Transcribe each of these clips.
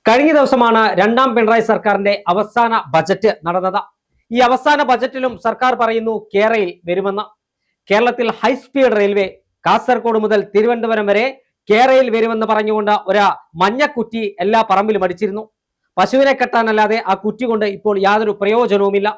കഴിഞ്ഞ ദിവസമാണ് രണ്ടാം പിണറായി സർക്കാരിന്റെ അവസാന ബജറ്റ് നടന്നത്. ഈ അവസാന ബജറ്റിലും സർക്കാർ പറയുന്നു കേരയിൽ വരുമെന്ന്. കേരളത്തിൽ ഹൈസ്പീഡ് റെയിൽവേ കാസർഗോഡ് മുതൽ തിരുവനന്തപുരം വരെ കേരയിൽ വരുമെന്ന് പറഞ്ഞുകൊണ്ട് ഒരു മഞ്ഞക്കുറ്റി എല്ലാ പറമ്പിലും അടിച്ചിരുന്നു. പശുവിനെ കെട്ടാനല്ലാതെ ആ കുറ്റി കൊണ്ട് ഇപ്പോൾ യാതൊരു പ്രയോജനവുമില്ല.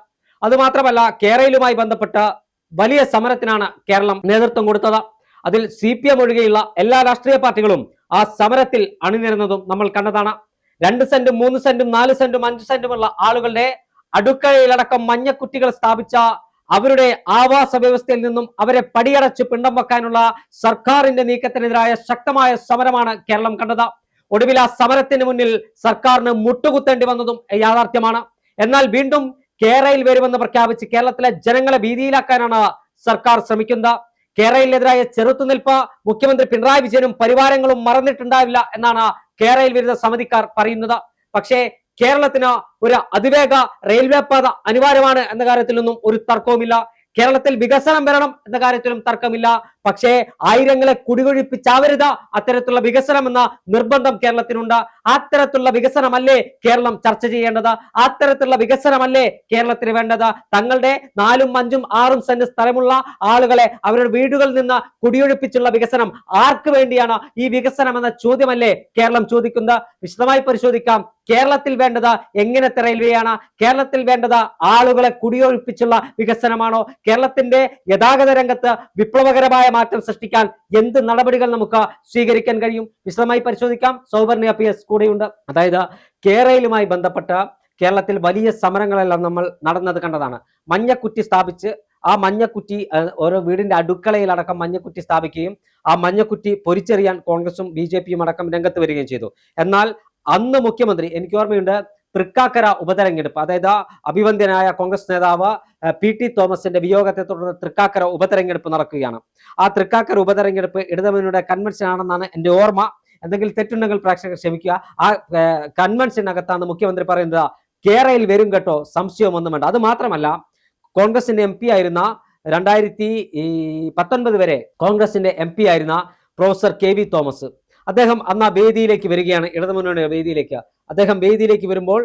അതുമാത്രമല്ല, കേരളവുമായി ബന്ധപ്പെട്ട് വലിയ സമരത്തിനാണ് കേരളം നേതൃത്വം കൊടുത്തത്. അതിൽ CPM ഒഴികെയുള്ള എല്ലാ രാഷ്ട്രീയ പാർട്ടികളും ആ സമരത്തിൽ അണിനിരുന്നതും നമ്മൾ കണ്ടതാണ്. 2 സെന്റും 3 സെന്റും 4 സെന്റും 5 സെന്റുമുള്ള ആളുകളുടെ അടുക്കളയിലടക്കം മഞ്ഞക്കുറ്റികൾ സ്ഥാപിച്ച അവരുടെ ആവാസ വ്യവസ്ഥയിൽ നിന്നും അവരെ പടിയടച്ച് പിണ്ടം വെക്കാനുള്ള സർക്കാരിന്റെ നീക്കത്തിനെതിരായ ശക്തമായ സമരമാണ് കേരളം കണ്ടത്. ഒടുവിൽ ആ സമരത്തിന് മുന്നിൽ സർക്കാരിന് മുട്ടുകുത്തേണ്ടി വന്നതും യാഥാർത്ഥ്യമാണ്. എന്നാൽ വീണ്ടും കേരളയിൽ വരുമെന്ന് പ്രഖ്യാപിച്ച് കേരളത്തിലെ ജനങ്ങളെ ഭീതിയിലാക്കാനാണ് സർക്കാർ ശ്രമിക്കുന്നത്. കേരളത്തിനെതിരായ ചെറുത്തുനിൽപ്പ് മുഖ്യമന്ത്രി പിണറായി വിജയനും പരിവാരങ്ങളും മറന്നിട്ടുണ്ടാവില്ല എന്നാണ് കേരളയിൽ വിരുദ്ധ സമിതിക്കാർ പറയുന്നത്. പക്ഷേ കേരളത്തിന് ഒരു അതിവേഗ റെയിൽവേ പാത അനിവാര്യമാണ് എന്ന കാര്യത്തിലൊന്നും ഒരു തർക്കവുമില്ല. കേരളത്തിൽ വികസനം വരണം എന്ന കാര്യത്തിലും തർക്കമില്ല. പക്ഷേ ആയിരങ്ങളെ കുടികൊഴിപ്പിച്ചാവരുത് അത്തരത്തിലുള്ള വികസനം എന്ന നിർബന്ധം കേരളത്തിനുണ്ട്. അത്തരത്തിലുള്ള വികസനമല്ലേ കേരളം ചർച്ച ചെയ്യേണ്ടത്? അത്തരത്തിലുള്ള വികസനമല്ലേ കേരളത്തിന് വേണ്ടത്? തങ്ങളുടെ 4ഉം 5ഉം 6ഉം സെന്റ് സ്ഥലമുള്ള ആളുകളെ അവരുടെ വീടുകളിൽ നിന്ന് കുടിയൊഴിപ്പിച്ചുള്ള വികസനം ആർക്ക് വേണ്ടിയാണ് ഈ വികസനം എന്ന ചോദ്യമല്ലേ കേരളം ചോദിക്കുന്നത്? വിശദമായി പരിശോധിക്കാം. കേരളത്തിൽ വേണ്ടത് എങ്ങനത്തെ റെയിൽവേയാണ്? കേരളത്തിൽ വേണ്ടത് ആളുകളെ കുടിയൊഴിപ്പിച്ചുള്ള വികസനമാണോ? കേരളത്തിന്റെ ഗതാഗത രംഗത്ത് വിപ്ലവകരമായ മാറ്റം സൃഷ്ടിക്കാൻ എന്ത് നടപടികൾ നമുക്ക് സ്വീകരിക്കാൻ കഴിയും? വിശദമായി പരിശോധിക്കാം. സൗവർണ്യ PS കൂടെയുണ്ട്. അതായത് കേരളവുമായി ബന്ധപ്പെട്ട് കേരളത്തിൽ വലിയ സമരങ്ങളെല്ലാം നമ്മൾ നടന്നത് കണ്ടതാണ്. മഞ്ഞക്കുറ്റി സ്ഥാപിച്ച് ആ മഞ്ഞക്കുറ്റി ഓരോ വീടിന്റെ അടുക്കളയിലടക്കം മഞ്ഞക്കുറ്റി സ്ഥാപിക്കുകയും ആ മഞ്ഞക്കുറ്റി പൊരിച്ചെറിയാൻ കോൺഗ്രസും BJPയും അടക്കം രംഗത്ത് വരികയും ചെയ്തു. എന്നാൽ അന്ന് മുഖ്യമന്ത്രി, എനിക്ക് ഓർമ്മയുണ്ട്, തൃക്കാക്കര ഉപതെരഞ്ഞെടുപ്പ്, അതായത് അഭിവന്ദ്യനായ കോൺഗ്രസ് നേതാവ് PT തോമസിന്റെ വിയോഗത്തെ തുടർന്ന് തൃക്കാക്കര ഉപതെരഞ്ഞെടുപ്പ് നടക്കുകയാണ്. ആ തൃക്കാക്കര ഉപതെരഞ്ഞെടുപ്പ് ഇടതുമുന്നണിയുടെ കൺവെൻഷൻ ആണെന്നാണ് എൻ്റെ ഓർമ്മ. എന്തെങ്കിലും തെറ്റുണ്ടെങ്കിൽ പ്രേക്ഷകർ ക്ഷമിക്കുക. ആ കൺവെൻഷനകത്താണ് മുഖ്യമന്ത്രി പറയുന്നത് കേരളയിൽ വരും കേട്ടോ, സംശയമൊന്നും വേണ്ട. അത് മാത്രമല്ല, കോൺഗ്രസിന്റെ MP ആയിരുന്ന 2019 വരെ കോൺഗ്രസിന്റെ MP ആയിരുന്ന പ്രൊഫസർ KV തോമസ്, അദ്ദേഹം അന്ന് ആ വേദിയിലേക്ക് വരികയാണ്, ഇടതുമുന്നണിയുടെ വേദിയിലേക്ക്. അദ്ദേഹം വേദിയിലേക്ക് വരുമ്പോൾ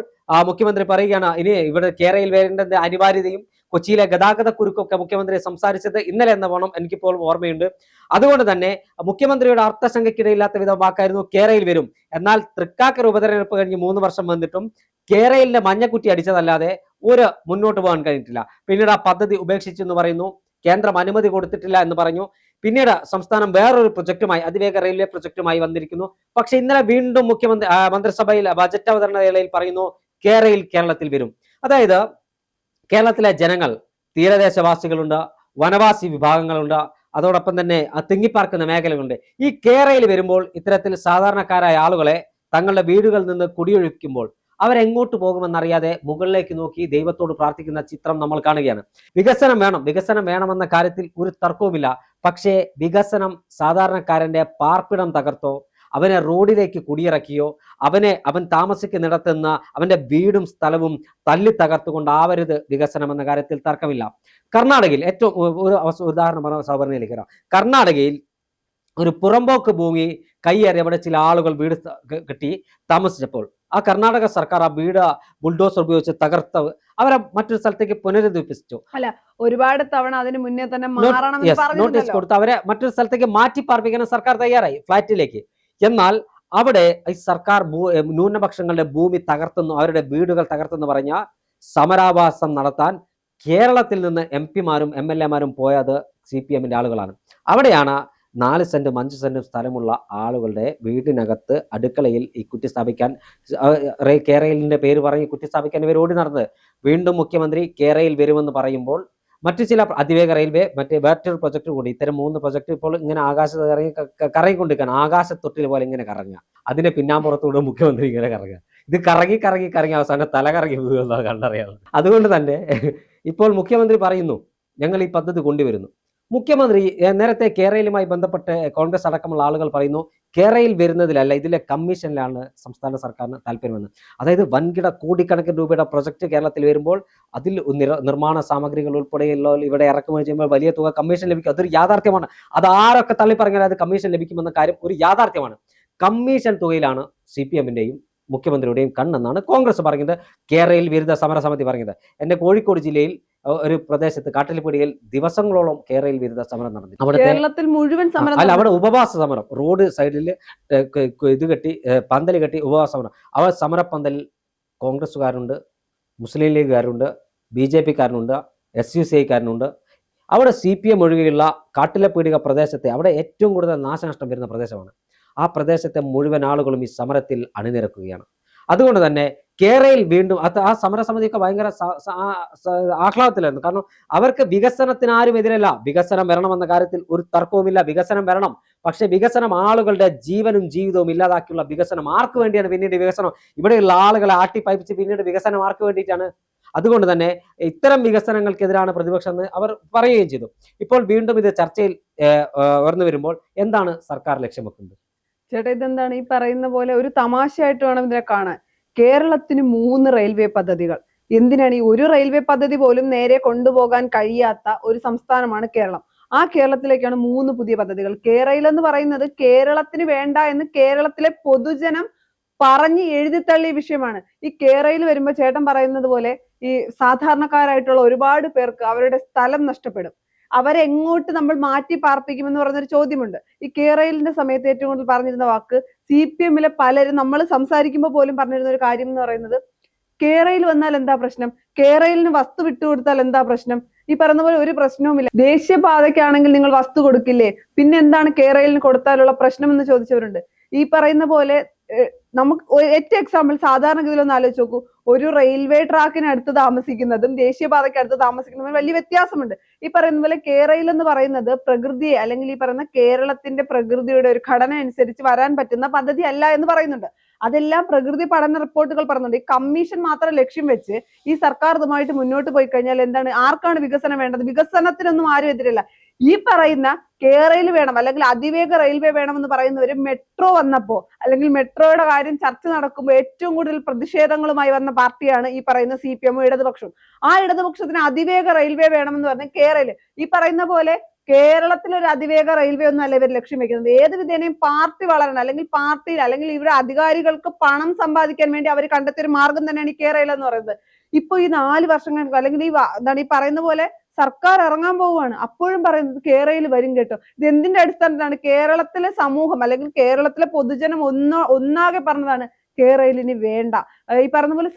മുഖ്യമന്ത്രി പറയുകയാണ്, ഇനി ഇവിടെ കേരളയിൽ വരേണ്ടതിന്റെ അനിവാര്യതയും കൊച്ചിയിലെ ഗതാഗത കുരുക്കൊക്കെ മുഖ്യമന്ത്രി സംസാരിച്ചത് ഇന്നലെ എന്ന വേണം എനിക്കിപ്പോൾ ഓർമ്മയുണ്ട്. അതുകൊണ്ട് തന്നെ മുഖ്യമന്ത്രിയുടെ അർത്ഥശങ്കയ്ക്കിടയില്ലാത്ത വിധം വാക്കായിരുന്നു കേരളയിൽ വരും. എന്നാൽ തൃക്കാക്കര ഉപതെരഞ്ഞെടുപ്പ് കഴിഞ്ഞ് 3 വർഷം വന്നിട്ടും കേരളയിലെ മഞ്ഞക്കുറ്റി അടിച്ചതല്ലാതെ ഒരു മുന്നോട്ട് പോകാൻ കഴിഞ്ഞിട്ടില്ല. പിന്നീട് ആ പദ്ധതി ഉപേക്ഷിച്ചെന്ന് പറയുന്നു, കേന്ദ്രം അനുമതി കൊടുത്തിട്ടില്ല എന്ന് പറഞ്ഞു. പിന്നീട് സംസ്ഥാനം വേറൊരു പ്രൊജക്ടുമായി, അതിവേഗ റെയിൽവേ പ്രൊജക്ടുമായി വന്നിരിക്കുന്നു. പക്ഷെ ഇന്നലെ വീണ്ടും മുഖ്യമന്ത്രി മന്ത്രിസഭയിൽ ബജറ്റ് അവതരണ വേളയിൽ പറയുന്നു കേരളത്തിൽ വരും. അതായത് കേരളത്തിലെ ജനങ്ങൾ, തീരദേശവാസികളുണ്ട്, വനവാസി വിഭാഗങ്ങളുണ്ട്, അതോടൊപ്പം തന്നെ തിങ്ങിപ്പാർക്കുന്ന മേഖലകളുണ്ട്. ഈ കേരളയിൽ വരുമ്പോൾ ഇത്തരത്തിൽ സാധാരണക്കാരായ ആളുകളെ തങ്ങളുടെ വീടുകളിൽ നിന്ന് കുടിയൊഴിക്കുമ്പോൾ അവരെങ്ങോട്ട് പോകുമെന്നറിയാതെ മുകളിലേക്ക് നോക്കി ദൈവത്തോട് പ്രാർത്ഥിക്കുന്ന ചിത്രം നമ്മൾ കാണുകയാണ്. വികസനം വേണമെന്ന കാര്യത്തിൽ ഒരു തർക്കവുമില്ല. പക്ഷേ വികസനം സാധാരണക്കാരന്റെ പാർപ്പിടം തകർത്തോ, അവനെ റോഡിലേക്ക് കുടിയിറക്കിയോ, അവൻ താമസിക്കുന്നിടത്തുനിന്ന് അവന്റെ വീടും സ്ഥലവും തല്ലി തകർത്തുകൊണ്ടാവരുത് വികസനം എന്ന കാര്യത്തിൽ തർക്കമില്ല. കർണാടകയിൽ ഏറ്റവും ഒരു ഉദാഹരണം സൗവർണ്ണയിലേക്ക് വരാം. കർണാടകയിൽ ഒരു പുറമ്പോക്ക് ഭൂമി കയ്യേറി അവിടെ ചില ആളുകൾ വീട് കെട്ടി താമസിച്ചപ്പോൾ ആ കർണാടക സർക്കാർ ആ വീട് ബുൾഡോസർ ഉപയോഗിച്ച് തകർത്ത് അവരെ മറ്റൊരു സ്ഥലത്തേക്ക് പുനരധിവസിച്ചു. അല്ല, ഒരുപാട് തവണ അതിന് മുന്നേ തന്നെ നോട്ടീസ് കൊടുത്ത് അവരെ മറ്റൊരു സ്ഥലത്തേക്ക് മാറ്റി പാർപ്പിക്കാൻ സർക്കാർ തയ്യാറായി, ഫ്ലാറ്റിലേക്ക്. എന്നാൽ അവിടെ ഈ സർക്കാർ ന്യൂനപക്ഷങ്ങളുടെ ഭൂമി തകർത്തുന്നു, അവരുടെ വീടുകൾ തകർത്തെന്ന് പറഞ്ഞ സമരാഭാസം നടത്താൻ കേരളത്തിൽ നിന്ന് MP-മാരും MLA-മാരും പോയത് CPM-ന്റെ ആളുകളാണ്. അവിടെയാണ് 4 സെന്റും 5 സെന്റും സ്ഥലമുള്ള ആളുകളുടെ വീടിനകത്ത് അടുക്കളയിൽ ഈ കുറ്റി സ്ഥാപിക്കാൻ, കേരളത്തിന്റെ പേര് പറഞ്ഞ് കുറ്റി സ്ഥാപിക്കാൻ ഇവർ ഓടി നടന്നത്. വീണ്ടും മുഖ്യമന്ത്രി കേരളയിൽ വരുമെന്ന് പറയുമ്പോൾ മറ്റു ചില അതിവേഗ റെയിൽവേ, വേറൊരു പ്രൊജക്ട് കൂടി, ഇത്തരം 3 പ്രൊജക്ട് ഇപ്പോൾ ഇങ്ങനെ ആകാശത്ത് കറങ്ങിക്കൊണ്ടിരിക്കുകയാണ്. ആകാശത്തൊട്ടിൽ പോലെ ഇങ്ങനെ കറങ്ങുക, അതിന്റെ പിന്നാമ്പുറത്തൂടെ മുഖ്യമന്ത്രി ഇങ്ങനെ കറങ്ങുക. ഇത് കറങ്ങി അവസാനം തല കറങ്ങി പോകുമെന്നാണ് കണ്ടറിയാവുന്നത്. അതുകൊണ്ട് തന്നെ ഇപ്പോൾ മുഖ്യമന്ത്രി പറയുന്നു ഞങ്ങൾ ഈ പദ്ധതി കൊണ്ടുവരുന്നു. മുഖ്യമന്ത്രി നേരത്തെ കേരളവുമായി ബന്ധപ്പെട്ട് കോൺഗ്രസ് അടക്കമുള്ള ആളുകൾ പറയുന്നു കേരളയിൽ വരുന്നതിലല്ല, ഇതിലെ കമ്മീഷനിലാണ് സംസ്ഥാന സർക്കാരിന് താല്പര്യമെന്ന്. അതായത് വൻകിട കോടിക്കണക്കിന് രൂപയുടെ പ്രൊജക്ട് കേരളത്തിൽ വരുമ്പോൾ അതിൽ നിർമ്മാണ സാമഗ്രികൾ ഉൾപ്പെടെയുള്ള ഇവിടെ ഇറക്കുമതി ചെയ്യുമ്പോൾ വലിയ തുക കമ്മീഷൻ ലഭിക്കും. അതൊരു യാഥാർത്ഥ്യമാണ്. അത് ആരൊക്കെ തള്ളി പറഞ്ഞാൽ അത് കമ്മീഷൻ ലഭിക്കുമെന്ന കാര്യം ഒരു യാഥാർത്ഥ്യമാണ്. കമ്മീഷൻ തുകയിലാണ് CPM-ന്റെയും മുഖ്യമന്ത്രിയുടെയും കണ്ണെന്നാണ് കോൺഗ്രസ് പറയുന്നത്. കേരളയിൽ വിരുദ്ധ സമരസമിതി പറയുന്നത്. എന്റെ കോഴിക്കോട് ജില്ലയിൽ ഒരു പ്രദേശത്ത് കാട്ടിൽപ്പടിയിൽ ദിവസങ്ങളോളം കേരളയിൽ വിരുദ്ധ സമരം നടന്നു. അവിടുത്തെ കേരളത്തിൽ മുഴുവൻ സമരം അല്ല, അവിടെ ഉപവാസ സമരം, റോഡ് സൈഡിൽ ഇത് കെട്ടി പന്തൽ കെട്ടി ഉപവാസ സമരം. അവർ സമരപ്പന്തലിൽ കോൺഗ്രസ്സുകാരുണ്ട്, മുസ്ലിം ലീഗുകാരുണ്ട്, BJP-കാരനുണ്ട്, SUCI-കാരനുണ്ട്. അവിടെ CPM ഒഴികെയുള്ള കാട്ടിലപ്പീടിക പ്രദേശത്തെ അവിടെ ഏറ്റവും കൂടുതൽ നാശനഷ്ടം വരുന്ന പ്രദേശമാണ്. ആ പ്രദേശത്തെ മുഴുവൻ ആളുകളും ഈ സമരത്തിൽ അണിനിരക്കുകയാണ്. അതുകൊണ്ട് തന്നെ കേരളയിൽ വീണ്ടും ആ സമരസമിതിയൊക്കെ ഭയങ്കര ആഹ്ലാദത്തിലായിരുന്നു. കാരണം അവർക്ക് വികസനത്തിന് ആരും എതിരല്ല. വികസനം വരണമെന്ന കാര്യത്തിൽ ഒരു തർക്കവുമില്ല. വികസനം വരണം. പക്ഷെ വികസനം ആളുകളുടെ ജീവനും ജീവിതവും ഇല്ലാതാക്കിയുള്ള വികസനം. ആർക്ക് വേണ്ടിയാണ് പിന്നീട് വികസനം? ഇവിടെയുള്ള ആളുകളെ ആട്ടിപ്പയപ്പിച്ച് പിന്നീട് വികസനം ആർക്ക് വേണ്ടിയിട്ടാണ്? അതുകൊണ്ട് തന്നെ ഇത്തരം വികസനങ്ങൾക്കെതിരാണ് പ്രതിപക്ഷം എന്ന് അവർ പറയുകയും ചെയ്തു. ഇപ്പോൾ വീണ്ടും ഇത് ചർച്ചയിൽ ഉയർന്നു വരുമ്പോൾ എന്താണ് സർക്കാർ ലക്ഷ്യം വെക്കുന്നത്? ചേട്ടാ, ഇതെന്താണ് ഈ പറയുന്ന പോലെ ഒരു തമാശയായിട്ട് വേണം ഇതിനെ കാണാൻ. കേരളത്തിന് 3 റെയിൽവേ പദ്ധതികൾ. എന്തിനാണ് ഈ ഒരു റെയിൽവേ പദ്ധതി പോലും നേരെ കൊണ്ടുപോകാൻ കഴിയാത്ത ഒരു സംസ്ഥാനമാണ് കേരളം. ആ കേരളത്തിലേക്കാണ് 3 പുതിയ പദ്ധതികൾ. കേരളം എന്ന് പറയുന്നത് കേരളത്തിന് വേണ്ട എന്ന് കേരളത്തിലെ പൊതുജനം പറഞ്ഞ് എഴുതിത്തള്ളിയ വിഷയമാണ്. ഈ കേരളയിൽ വരുമ്പോൾ ചേട്ടൻ പറയുന്നത് പോലെ ഈ സാധാരണക്കാരായിട്ടുള്ള ഒരുപാട് പേർക്ക് അവരുടെ സ്ഥലം നഷ്ടപ്പെടും. അവരെ എങ്ങോട്ട് നമ്മൾ മാറ്റി പാർപ്പിക്കുമെന്ന് പറയുന്നൊരു ചോദ്യമുണ്ട്. ഈ കേരളിന്റെ സമയത്ത് ഏറ്റവും കൂടുതൽ പറഞ്ഞിരുന്ന വാക്ക് CPM-ലെ പലരും നമ്മൾ സംസാരിക്കുമ്പോൾ പോലും പറഞ്ഞിരുന്ന ഒരു കാര്യം എന്ന് പറയുന്നത്, കേരളയിൽ വന്നാൽ എന്താ പ്രശ്നം, കേരളിന് വസ്തു വിട്ടുകൊടുത്താൽ എന്താ പ്രശ്നം, ഈ പറയുന്ന പോലെ ഒരു പ്രശ്നവുമില്ല. ദേശീയപാതയ്ക്കാണെങ്കിൽ നിങ്ങൾ വസ്തു കൊടുക്കില്ലേ, പിന്നെ എന്താണ് കേരളിന് കൊടുത്താലുള്ള പ്രശ്നം എന്ന് ചോദിച്ചവരുണ്ട്. ഈ പറയുന്ന പോലെ നമുക്ക് ഏറ്റവും എക്സാമ്പിൾ സാധാരണഗതിയിൽ ഒന്ന് ആലോചിച്ച് നോക്കൂ. ഒരു റെയിൽവേ ട്രാക്കിന് അടുത്ത് താമസിക്കുന്നതും ദേശീയപാതയ്ക്ക് അടുത്ത് താമസിക്കുന്നതും വലിയ വ്യത്യാസമുണ്ട്. ഈ പറയുന്ന പോലെ കേരളം എന്ന് പറയുന്നത് പ്രകൃതിയെ, അല്ലെങ്കിൽ ഈ പറയുന്ന കേരളത്തിന്റെ പ്രകൃതിയുടെ ഒരു ഘടന അനുസരിച്ച് വരാൻ പറ്റുന്ന പദ്ധതി അല്ല എന്ന് പറയുന്നുണ്ട്. അതെല്ലാം പ്രകൃതി പഠന റിപ്പോർട്ടുകൾ പറയുന്നുണ്ട്. ഈ കമ്മീഷൻ മാത്രം ലക്ഷ്യം വെച്ച് ഈ സർക്കാർ ഇതുമായിട്ട് മുന്നോട്ട് പോയി കഴിഞ്ഞാൽ എന്താണ്, ആർക്കാണ് വികസനം വേണ്ടത്? വികസനത്തിനൊന്നും ആരും എതിരല്ല. ഈ പറയുന്ന കേരളയിൽ വേണം അല്ലെങ്കിൽ അതിവേഗ റെയിൽവേ വേണമെന്ന് പറയുന്നവര് മെട്രോ വന്നപ്പോ അല്ലെങ്കിൽ മെട്രോയുടെ കാര്യം ചർച്ച നടക്കുമ്പോൾ ഏറ്റവും കൂടുതൽ പ്രതിഷേധങ്ങളുമായി വന്ന പാർട്ടിയാണ് ഈ പറയുന്ന CPM ഇടതുപക്ഷവും. ആ ഇടതുപക്ഷത്തിന് അതിവേഗ റെയിൽവേ വേണമെന്ന് പറഞ്ഞ കേരളയിൽ ഈ പറയുന്ന പോലെ കേരളത്തിൽ ഒരു അതിവേഗ റെയിൽവേ ഒന്നും അല്ല ഇവർ ലക്ഷ്യം വെക്കുന്നത്. ഏത് വിധേനയും പാർട്ടി വളരണം, അല്ലെങ്കിൽ പാർട്ടിയിൽ അല്ലെങ്കിൽ ഇവരുടെ അധികാരികൾക്ക് പണം സമ്പാദിക്കാൻ വേണ്ടി അവർ കണ്ടെത്തിയ ഒരു മാർഗം തന്നെയാണ് ഈ കേരളം എന്ന് പറയുന്നത്. ഇപ്പൊ ഈ 4 വർഷങ്ങൾക്ക് അല്ലെങ്കിൽ എന്താണ് ഈ പറയുന്ന പോലെ സർക്കാർ ഇറങ്ങാൻ പോവുകയാണ്, അപ്പോഴും പറയുന്നത് കേരളയിൽ വരും കേട്ടോ. ഇത് എന്തിന്റെ അടിസ്ഥാനത്തിലാണ്? കേരളത്തിലെ സമൂഹം അല്ലെങ്കിൽ കേരളത്തിലെ പൊതുജനം ഒന്നാകെ പറഞ്ഞതാണ് കേരളിന് വേണ്ട. ഈ പറഞ്ഞ പോലെ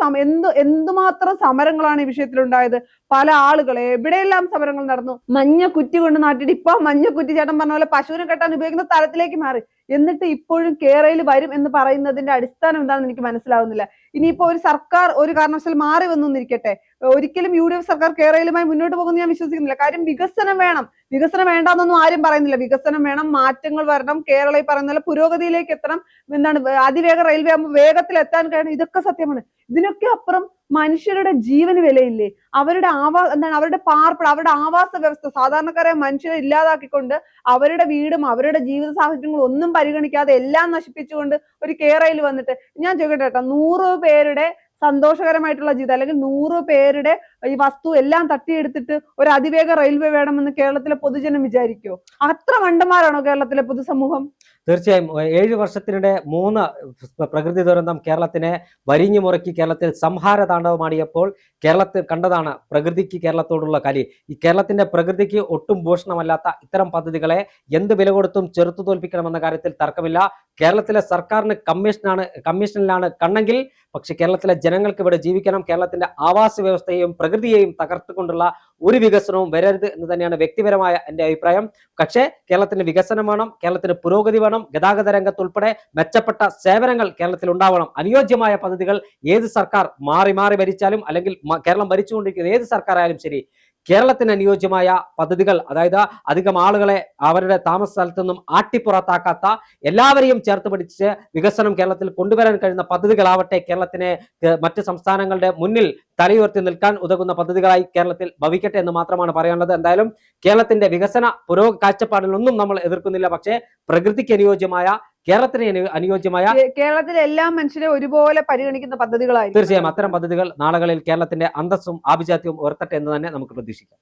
എന്തുമാത്രം സമരങ്ങളാണ് ഈ വിഷയത്തിൽ ഉണ്ടായത്. പല ആളുകളെ എവിടെയെല്ലാം സമരങ്ങൾ നടന്നു. മഞ്ഞ കുറ്റി കൊണ്ട് നാട്ടിട്ട് ഇപ്പൊ മഞ്ഞ കുറ്റി ചേട്ടൻ പറഞ്ഞ പോലെ പശുവിനെ കെട്ടാൻ ഉപയോഗിക്കുന്ന തലത്തിലേക്ക് മാറി. എന്നിട്ട് ഇപ്പോഴും കേരളയിൽ വരും എന്ന് പറയുന്നതിന്റെ അടിസ്ഥാനം എന്താണെന്ന് എനിക്ക് മനസ്സിലാവുന്നില്ല. ഇനിയിപ്പോ ഒരു സർക്കാർ ഒരു കാരണവശാൽ മാറി വന്നിരിക്കട്ടെ, ഒരിക്കലും UDF സർക്കാർ കേരളയുമായി മുന്നോട്ട് പോകുമെന്ന് ഞാൻ വിശ്വസിക്കുന്നില്ല. കാര്യം വികസനം വേണം. വികസനം വേണ്ടെന്നൊന്നും ആരും പറയുന്നില്ല. വികസനം വേണം, മാറ്റങ്ങൾ വരണം, കേരള ഈ പറയുന്ന പുരോഗതിയിലേക്ക് എത്തണം. എന്താണ് അതിവേഗ റെയിൽവേ ആകുമ്പോൾ വേഗത്തിൽ എത്താൻ കഴിയണം. ഇതൊക്കെ സത്യമാണ്. ഇതിനൊക്കെ അപ്പുറം മനുഷ്യരുടെ ജീവന് വിലയില്ലേ? അവരുടെ അവരുടെ പാർപ്പിടം, അവരുടെ ആവാസ വ്യവസ്ഥ, സാധാരണക്കാരായ മനുഷ്യരെ ഇല്ലാതാക്കിക്കൊണ്ട് അവരുടെ വീടും അവരുടെ ജീവിത സാഹചര്യങ്ങളും ഒന്നും പരിഗണിക്കാതെ എല്ലാം നശിപ്പിച്ചുകൊണ്ട് ഒരു കേരളയിൽ വന്നിട്ട് ഞാൻ ചോദിക്കട്ടെ കേട്ടോ, 100 പേരുടെ സന്തോഷകരമായിട്ടുള്ള ജീവിതം അല്ലെങ്കിൽ 100 പേരുടെ ഈ വസ്തു എല്ലാം തട്ടിയെടുത്തിട്ട് ഒരു അതിവേഗ റെയിൽവേ വേണമെന്ന് കേരളത്തിലെ പൊതുജനം വിചാരിക്കുമോ? അത്ര മണ്ടന്മാരാണോ കേരളത്തിലെ പൊതുസമൂഹം? തീർച്ചയായും 7 വർഷത്തിനിടെ 3 പ്രകൃതി ദുരന്തം കേരളത്തിനെ വരിഞ്ഞു മുറുക്കി കേരളത്തിൽ സംഹാര താണ്ഡവമാടിയപ്പോൾ കേരളത്തിൽ കണ്ടതാണ് പ്രകൃതിക്ക് കേരളത്തോടുള്ള കലി. ഈ കേരളത്തിന്റെ പ്രകൃതിക്ക് ഒട്ടും ഭൂഷണമല്ലാത്ത ഇത്തരം പദ്ധതികളെ എന്ത് വില കൊടുത്തും ചെറുത്തു തോൽപ്പിക്കണമെന്ന കാര്യത്തിൽ തർക്കമില്ല. കേരളത്തിലെ സർക്കാരിന് കമ്മീഷനിലാണ് കണ്ണെങ്കിൽ, പക്ഷെ കേരളത്തിലെ ജനങ്ങൾക്ക് ഇവിടെ ജീവിക്കണം. കേരളത്തിന്റെ ആവാസ വ്യവസ്ഥയെയും പ്രകൃതിയെയും തകർത്തുകൊണ്ടുള്ള ഒരു വികസനവും വരരുത് എന്ന് തന്നെയാണ് വ്യക്തിപരമായ എൻ്റെ അഭിപ്രായം. പക്ഷേ കേരളത്തിന് വികസനം വേണം, കേരളത്തിന് പുരോഗതി വേണം, ഗതാഗത രംഗത്തുൾപ്പെടെ മെച്ചപ്പെട്ട സേവനങ്ങൾ കേരളത്തിൽ ഉണ്ടാവണം. അനുയോജ്യമായ പദ്ധതികൾ ഏത് സർക്കാർ മാറി ഭരിച്ചാലും അല്ലെങ്കിൽ കേരളം ഭരിച്ചുകൊണ്ടിരിക്കുന്ന ഏത് സർക്കാരായാലും ശരി, കേരളത്തിന് അനുയോജ്യമായ പദ്ധതികൾ, അതായത് അധികം ആളുകളെ അവരുടെ താമസ സ്ഥലത്തു നിന്നും ആട്ടിപ്പുറത്താക്കാത്ത, എല്ലാവരെയും ചേർത്ത് പിടിച്ച് വികസനം കേരളത്തിൽ കൊണ്ടുവരാൻ കഴിയുന്ന പദ്ധതികളാവട്ടെ കേരളത്തിനെ മറ്റ് സംസ്ഥാനങ്ങളുടെ മുന്നിൽ തലയുയർത്തി നിൽക്കാൻ ഉതകുന്ന പദ്ധതികളായി കേരളത്തിൽ ഭവിക്കട്ടെ എന്ന് മാത്രമാണ് പറയാനുള്ളത്. എന്തായാലും കേരളത്തിന്റെ വികസന കാഴ്ചപ്പാടിലൊന്നും നമ്മൾ എതിർക്കുന്നില്ല. പക്ഷേ പ്രകൃതിക്ക് അനുയോജ്യമായ, കേരളത്തിന് അനുയോജ്യമായ, കേരളത്തിലെ എല്ലാ മനുഷ്യരെ ഒരുപോലെ പരിഗണിക്കുന്ന പദ്ധതികളായി തീർച്ചയായും അത്തരം പദ്ധതികൾ നാളുകളിൽ കേരളത്തിന്റെ അന്തസ്സും ആഭിജാത്യവും ഉയർത്തട്ടെ എന്ന് തന്നെ നമുക്ക് പ്രതീക്ഷിക്കാം.